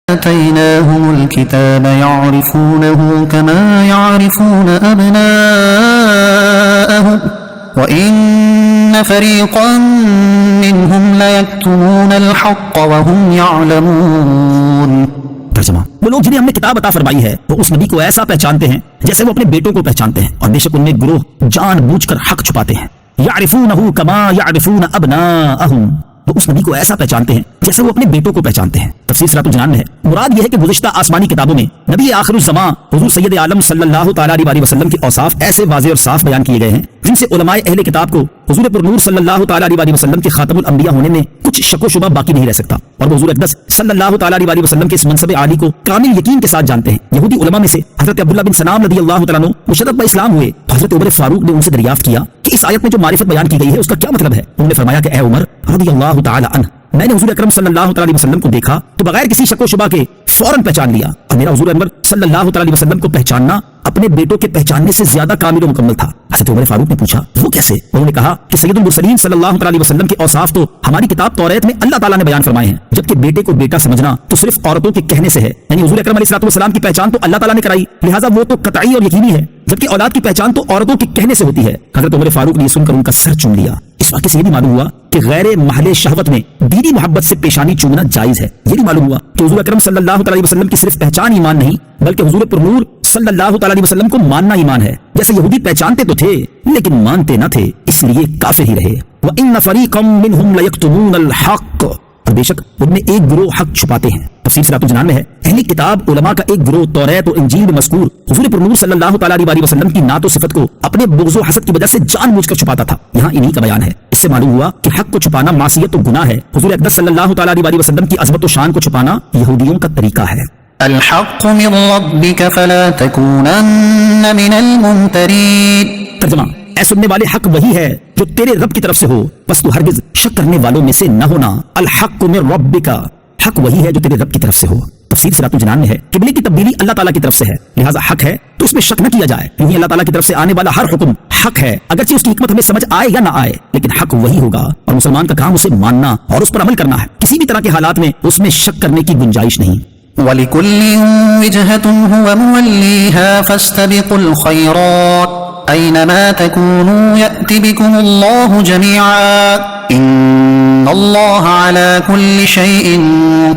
آتيناهم الكتاب يعرفونه كما يعرفون أبناءهم وإن فريقا منهم ليكتمون الحق وهم يعلمون. ترجمہ: وہ لوگ جنہیں ہم نے کتاب عطا فرمائی ہے وہ اس نبی کو ایسا پہچانتے ہیں جیسے وہ اپنے بیٹوں کو پہچانتے ہیں، اور بے شک ان میں گروہ جان بوجھ کر حق چھپاتے ہیں. یعرفونہ کما یعرفون ابناءہم، وہ اس نبی کو ایسا پہچانتے ہیں جیسے وہ اپنے بیٹوں کو پہچانتے ہیں. تفسیر صراط الجنان میں ہے مراد یہ ہے کہ گزشتہ آسمانی کتابوں میں نبی آخر الزمان حضور سید عالم صلی اللہ تعالی علیہ وسلم کے اوصاف ایسے واضح اور صاف بیان کیے گئے ہیں جن سے علماء اہل کتاب کو حضور پر نور صلی اللہ تعالی علیہ وسلم کے خاتم الانبیاء ہونے میں کچھ شک و شبہ باقی نہیں رہ سکتا، اور وہ حضور اقدس صلی اللہ تعالی علیہ وسلم کے اس منصب عالی کو کامل یقین کے ساتھ جانتے ہیں. یہودی علماء میں سے حضرت عبداللہ بن سلام رضی اللہ تعالیٰ عنہ مشرف با اسلام ہوئے. حضرت عمر فاروق نے ان سے دریافت کیا کہ اس آیت میں جو معرفت بیان کی گئی ہے اس کا کیا مطلب ہے. انہوں نے فرمایا کہ اے عمر رضی اللہ تعالی عنہ، میں نے حضور اکرم صلی اللہ تعالی وسلم کو دیکھا تو بغیر کسی شک و شبہ کے فوراً پہچان لیا، اور میرا حضور انور صلی اللہ تعالی وسلم کو پہچاننا اپنے بیٹوں کے پہچاننے سے زیادہ کامل و مکمل تھا. حضرت عمر فاروق نے پوچھا وہ کیسے؟ انہوں نے کہا کہ سید المرسلین صلی اللہ تعالی وسلم کے اوصاف تو ہماری کتاب توریت میں اللہ تعالیٰ نے بیان فرمائے ہیں، جبکہ بیٹے کو بیٹا سمجھنا تو صرف عورتوں کے کہنے سے ہے. یعنی حضور اکرم علیہ الصلوۃ والسلام کی پہچان تو اللہ تعالیٰ نے کرائی، لہٰذا وہ تو قطعی اور یقینی ہے، جبکہ اولاد کی پہچان تو عورتوں کے کہنے سے ہوتی ہے. حضرت عمر فاروق نے یہ سن کر ان کا سر چوم لیا. اس واقعے سے یہ بھی معلوم ہوا کہ غیر محل شہوت میں دینی محبت سے پیشانی چومنا جائز ہے. یہ بھی معلوم ہوا کہ حضور اکرم صلی اللہ تعالی وسلم کی صرف پہچان ایمان نہیں بلکہ حضور پر نور صلی اللہ تعالی علیہ وسلم کو ماننا ایمان ہے. جیسے یہودی پہچانتے تو تھے لیکن مانتے نہ تھے، اس لیے کافر ہی رہے. وَإِنَّ فَرِيقًا مِّنْهُمْ لَيَكْتُمُونَ الْحَقَّ، اور بے شک ان میں ایک گروہ حق چھپاتے ہیں. تفسیر صراط الجنان میں ہے اہل کتاب علماء کا ایک گروہ توریت اور انجیل میں مذکور حضور پر نور صلی اللہ تعالی علیہ وسلم کی نعت و صفت کو اپنے بغض و حسد کی وجہ سے جان بوجھ کر چھپاتا تھا. یہاں انہی کا بیان ہے. اس سے معلوم ہوا کہ حق کو چھپانا معصیت و گناہ ہے. حضور اقدس صلی اللہ تعالی علیہ وسلم کی عظمت و شان کو چھپانا یہودیوں کا طریقہ ہے. الحق من ربك فلا تكونن من الممترين. ترجمہ: اے سننے والے، حق وہی ہے جو تیرے رب کی طرف سے ہو، بس تو ہرگز شک کرنے والوں میں سے نہ ہونا. الحق من ربک، حق وہی ہے جو تیرے رب کی طرف سے ہو. تفسیر صراط الجنان میں ہے قبلے کی تبدیلی اللہ تعالیٰ کی طرف سے ہے، لہٰذا حق ہے تو اس میں شک نہ کیا جائے. یوں ہی اللہ تعالیٰ کی طرف سے آنے والا ہر حکم حق ہے، اگرچہ اس کی حکمت ہمیں سمجھ آئے یا نہ آئے، لیکن حق وہی ہوگا، اور مسلمان کا کام اسے ماننا اور اس پر عمل کرنا ہے. کسی بھی طرح کے حالات میں اس میں شک کرنے کی گنجائش نہیں. وَلِكُلٍّ وِجْهَةٌ هُوَ مُوَلِّيهَا فَاسْتَبِقُوا الْخَيْرَاتِ أَيْنَمَا تَكُونُوا يَأْتِ بِكُمُ اللَّهُ جَمِيعًا إِنَّ اللَّهَ عَلَى كُلِّ شَيْءٍ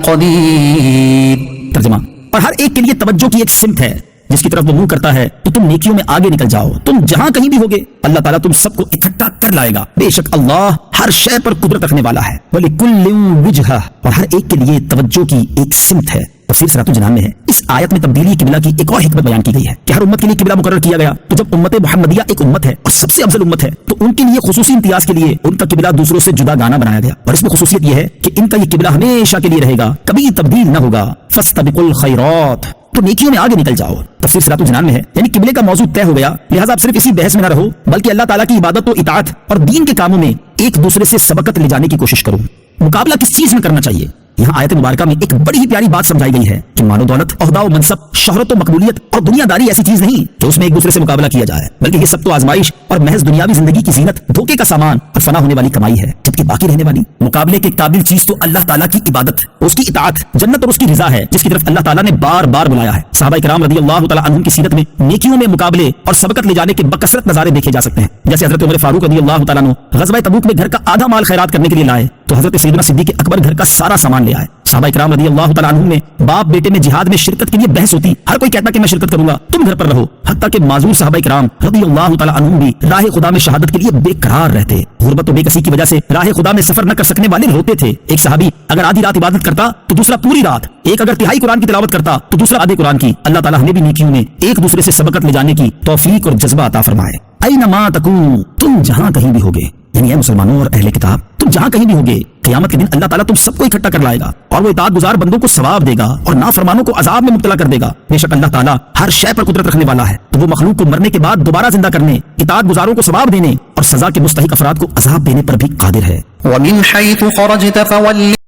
قَدِيرٌ. ترجمہ: اور ہر ایک کے لیے توجہ کی ایک سمت ہے جس کی طرف وہ منہ کرتا ہے تو تم نیکیوں میں آگے نکل جاؤ. تم جہاں کہیں بھی ہوگے اللہ تعالیٰ تم سب کو اکٹھا کر لائے گا. بے شک اللہ ہر شے پر قدرت رکھنے والا ہے. وَلِكُلٍّ وِجْهَةٌ، اور ہر ایک کے لیے توجہ کی ایک سمت ہے. تفسیر صراط الجنان میں ہے اس آیت میں تبدیلی قبلہ کی ایک اور حکمت بیان کی گئی ہے کہ ہر امت کے لیے قبلہ مقرر کیا گیا، تو جب امت محمدیہ ایک امت ہے اور سب سے افضل امت ہے تو ان کے لیے خصوصی امتیاز کے لیے ان کا قبلہ دوسروں سے جدا گانا بنایا گیا. اور اس میں خصوصیت یہ ہے کہ ان کا یہ قبلہ ہمیشہ کے لیے رہے گا، کبھی تبدیل نہ ہوگا. فاستبقوا الخیرات، تو نیکیوں میں آگے نکل جاؤ. تفسیر صراط الجنان میں ہے یعنی قبلے کا موضوع طے ہو گیا، لہٰذا آپ صرف اسی بحث میں نہ رہو بلکہ اللہ تعالیٰ کی عبادت و اطاعت اور دین کے کاموں میں ایک دوسرے سے سبقت لے جانے کی کوشش کرو. مقابلہ کس چیز میں کرنا چاہیے؟ یہاں آیت مبارکہ میں ایک بڑی ہی پیاری بات سمجھائی گئی ہے کہ مال و دولت، عہدہ و منصب، شہرت و مقبولیت اور دنیا داری ایسی چیز نہیں کہ اس میں ایک دوسرے سے مقابلہ کیا جائے، بلکہ یہ سب تو آزمائش اور محض دنیاوی زندگی کی زینت، دھوکے کا سامان اور فنا ہونے والی کمائی ہے. جبکہ باقی رہنے والی مقابلے کے قابل چیز تو اللہ تعالیٰ کی عبادت، اس کی اطاعت، جنت اور اس کی رضا ہے جس کی طرف اللہ تعالیٰ نے بار بار بلایا ہے. صحابہ کرام رضی اللہ تعالیٰ عنہم کی سیرت میں نیکیوں میں مقابلے اور سبقت لے جانے کے بکثرت نظارے دیکھے جا سکتے ہیں. جیسے حضرت عمر فاروق رضی اللہ تعالیٰ عنہ غزوہ تبوک میں گھر کا آدھا مال خیرات کرنے کے لیے لائے تو حضرت سیدنا صدیق اکبر گھر کا سارا سامان لے آئے. صحابہ کرام رضی اللہ تعالیٰ عنہم میں باپ بیٹے میں جہاد میں شرکت کے لیے بحث ہوتی، ہر کوئی کہتا کہ میں شرکت کروں گا، تم گھر پر رہو. حتیٰ کہ معذور صحابہ کرام رضی اللہ تعالیٰ عنہم بھی راہ خدا میں شہادت کے لیے بے قرار رہتے. غربت و بے کسی کی وجہ سے راہ خدا میں سفر نہ کر سکنے والے روتے تھے. ایک صحابی اگر آدھی رات عبادت کرتا تو دوسرا پوری رات، ایک اگر تہائی قرآن کی تلاوت کرتا تو دوسرا آدھے قرآن کی. اللہ تعالیٰ ہمیں بھی نیکیوں میں ایک دوسرے سے سبقت لے جانے کی توفیق اور جذبہ عطا فرمائے. اینما تکونوا، تم جہاں کہیں بھی ہوگے، یعنی اے مسلمانوں اور اہل کتاب تم جہاں کہیں بھی ہوگے، قیامت کے دن اللہ تعالیٰ تم سب کو اکٹھا کر لائے گا اور وہ اطاعت گزار بندوں کو ثواب دے گا اور نافرمانوں کو عذاب میں مبتلا کر دے گا. بے شک اللہ تعالیٰ ہر شے پر قدرت رکھنے والا ہے، تو وہ مخلوق کو مرنے کے بعد دوبارہ زندہ کرنے، اطاعت گزاروں کو ثواب دینے اور سزا کے مستحق افراد کو عذاب دینے پر بھی قادر ہے. وَمِنْ حَيْثُ خَرَجْتَ فَوَلِّ